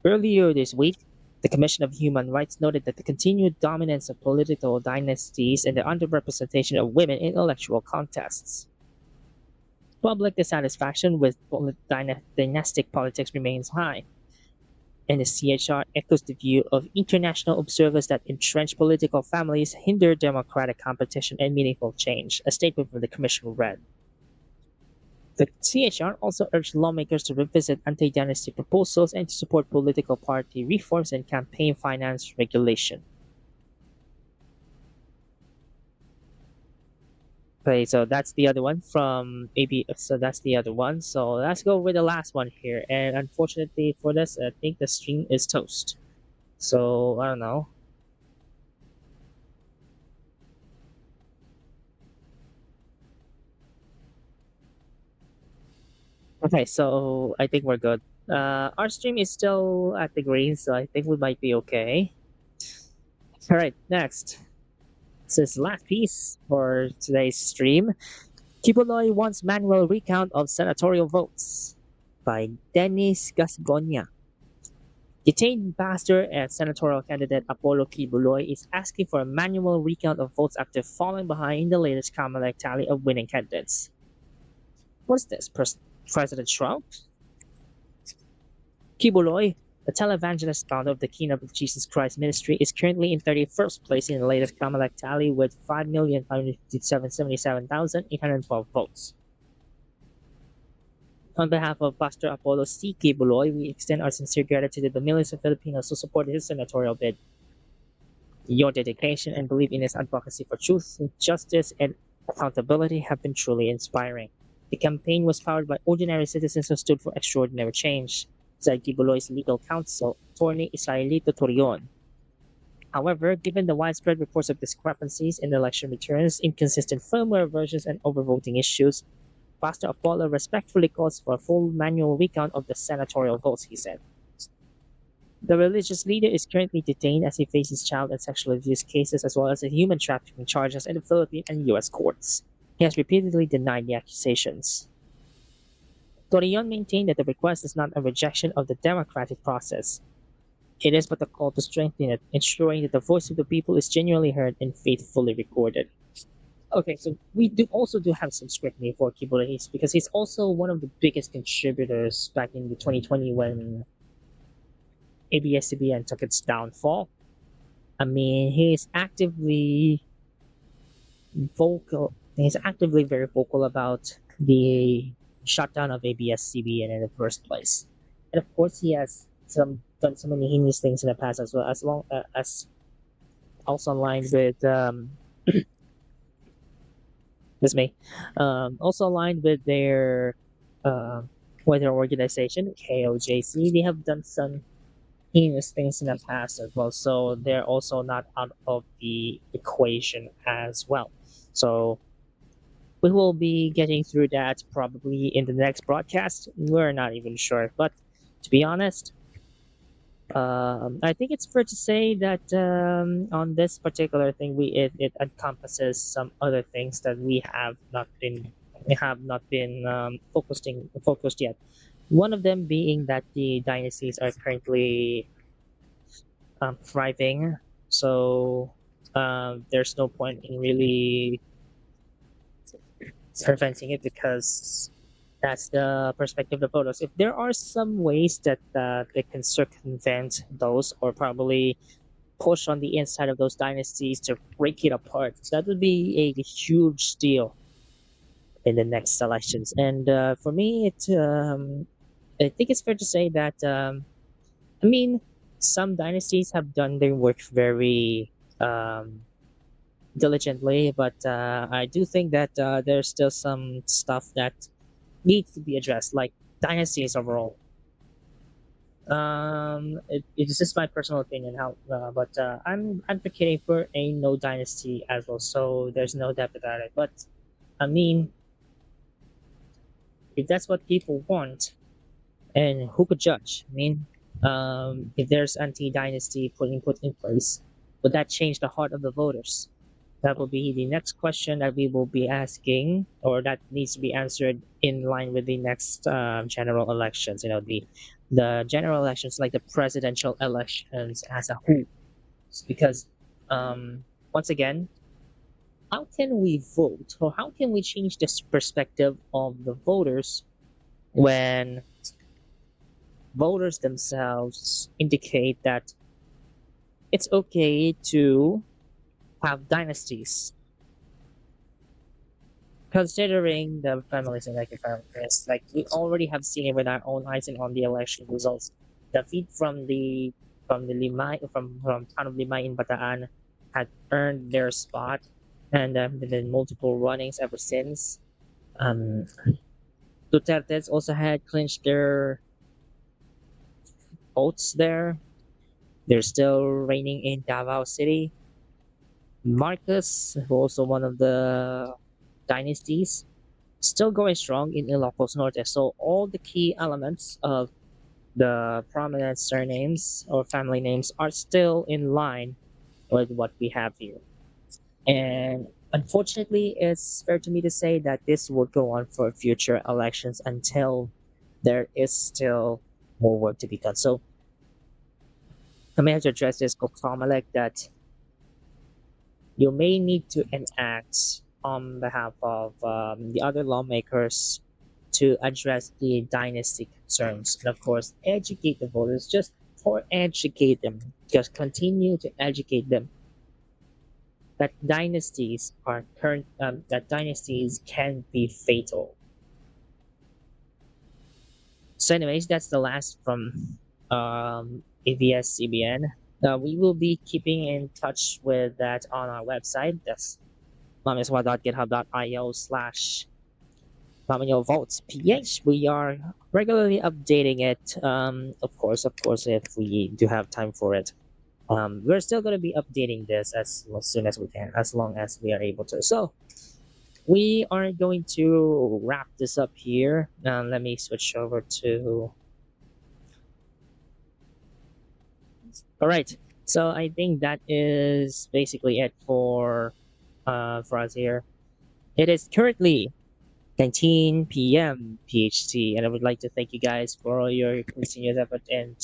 Earlier this week, the Commission of Human Rights noted that the continued dominance of political dynasties and the underrepresentation of women in electoral contests. Public dissatisfaction with dynastic politics remains high, and the CHR echoes the view of international observers that entrenched political families hinder democratic competition and meaningful change, a statement from the Commission read. The CHR also urged lawmakers to revisit anti-dynasty proposals and to support political party reforms and campaign finance regulation. Okay, so that's the other one from AB. So that's the other one. So let's go with the last one here. And unfortunately for this, I think the stream is toast. So I don't know. Okay, so I think we're good. Our stream is still at the green, so I think we might be okay. All right, next. This is the last piece for today's stream. Kibuloy wants manual recount of senatorial votes by Dennis Gasgonia. Detained pastor and senatorial candidate Apollo Kibuloy is asking for a manual recount of votes after falling behind in the latest Kamalek tally of winning candidates. What's this? President Trump? Kibuloy, the televangelist founder of the Kingdom of Jesus Christ ministry, is currently in 31st place in the latest Kamalek tally with 5,577,812 votes. On behalf of Pastor Apollo C. Kibuloy, we extend our sincere gratitude to the millions of Filipinos who supported his senatorial bid. Your dedication and belief in his advocacy for truth, justice, and accountability have been truly inspiring. The campaign was powered by ordinary citizens who stood for extraordinary change, said Kibuloy's legal counsel, attorney Israelito Torion. However, given the widespread reports of discrepancies in election returns, inconsistent firmware versions, and overvoting issues, Pastor Apollo respectfully calls for a full manual recount of the senatorial votes, he said. The religious leader is currently detained as he faces child and sexual abuse cases as well as human trafficking charges in the Philippine and U.S. courts. He has repeatedly denied the accusations. Torion maintained that the request is not a rejection of the democratic process. It is but a call to strengthen it, ensuring that the voice of the people is genuinely heard and faithfully recorded. Okay, so we also have some scrutiny for Kibuloy because he's also one of the biggest contributors back in the 2020 when ABS-CBN took its downfall. I mean, he's actively vocal. He's actively very vocal about the shutdown of ABS-CBN in the first place, and of course, he has done so many heinous things in the past as well as also aligned with this me, also aligned with their organization KOJC. They have done some heinous things in the past as well, so they're also not out of the equation as well. So we will be getting through that probably in the next broadcast. We're not even sure, but to be honest, I think it's fair to say that on this particular thing, it encompasses some other things that we have not been focused yet. One of them being that the dynasties are currently thriving, so there's no point in really preventing it because that's the perspective of the photos. If there are some ways that they can circumvent those or probably push on the inside of those dynasties to break it apart, that would be a huge deal in the next elections. And for me, I think it's fair to say that I mean, some dynasties have done their work very um, diligently, but I do think that there's still some stuff that needs to be addressed, like dynasties overall. It's just my personal opinion, how, but I'm advocating for a no dynasty as well, so there's no doubt about it. But I mean, if that's what people want, and who could judge? I mean, if there's anti-dynasty put in place, would that change the heart of the voters? That will be the next question that we will be asking, or that needs to be answered in line with the next general elections. You know, the general elections, like the presidential elections as a whole, because once again, how can we vote, or how can we change this perspective of the voters when voters themselves indicate that it's okay to have dynasties, considering the families and like families, like we already have seen it with our own eyes and on the election results. The feed from the Limay from town of Limay in Bataan had earned their spot, and then multiple runnings ever since. Um, Duterte's also had clinched their votes there. They're still reigning in Davao City. Marcos, also one of the dynasties, still going strong in Ilocos Norte. So all the key elements of the prominent surnames or family names are still in line with what we have here. And unfortunately, it's fair to me to say that this will go on for future elections until there is still more work to be done. So I may have to address this Kokamalek that you may need to enact on behalf of the other lawmakers to address the dynasty concerns, and of course educate the voters, just for educate them, just continue to educate them that dynasties can be fatal. So anyways, that's the last from ABS-CBN. We will be keeping in touch with that on our website. That's mamiswa.github.io/. Nominal votes PH. We are regularly updating it. Of course, if we do have time for it. We're still going to be updating this as soon as we can, as long as we are able to. So we are going to wrap this up here. Let me switch over to. All right. So I think that is basically it for us here. It is currently 19 p.m. PHT, and I would like to thank you guys for all your continuous effort and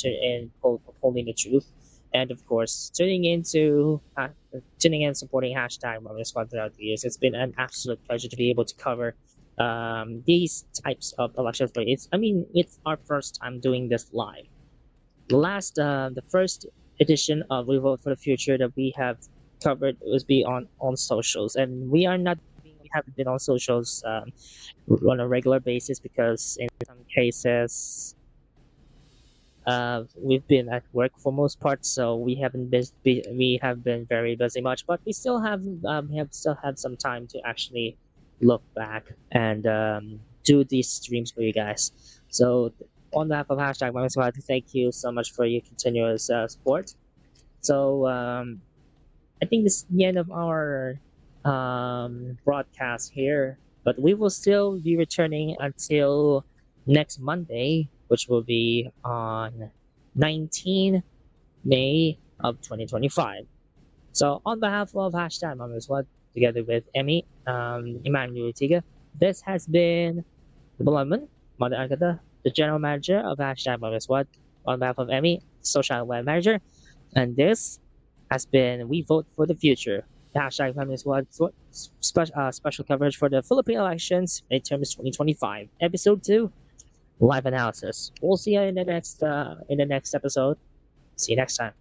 upholding the truth, and of course tuning in, supporting hashtag Mom Squad throughout the years. It's been an absolute pleasure to be able to cover these types of elections. But it's our first time doing this live. The first edition of We Vote for the Future that we have covered was be on socials, and we haven't been on socials on a regular basis because in some cases we've been at work for most part, so we have been very busy much, but we have still had some time to actually look back and do these streams for you guys. So on behalf of hashtag Mom Squad, thank you so much for your continuous support. So I think this is the end of our broadcast here, but we will still be returning until next Monday, which will be on 19 May of 2025. So on behalf of hashtag Mama Squad, together with Emmy, Emmanuel Tiga, this has been the Beloved Mother Agatha, the General Manager of hashtag Mama Squad, on behalf of Emmy, Social Web Manager, and this has been We Vote for the Future. The hashtag Feminist Squad special coverage for the Philippine elections midterms 2025, episode 2, live analysis. We'll see you in the next episode. See you next time.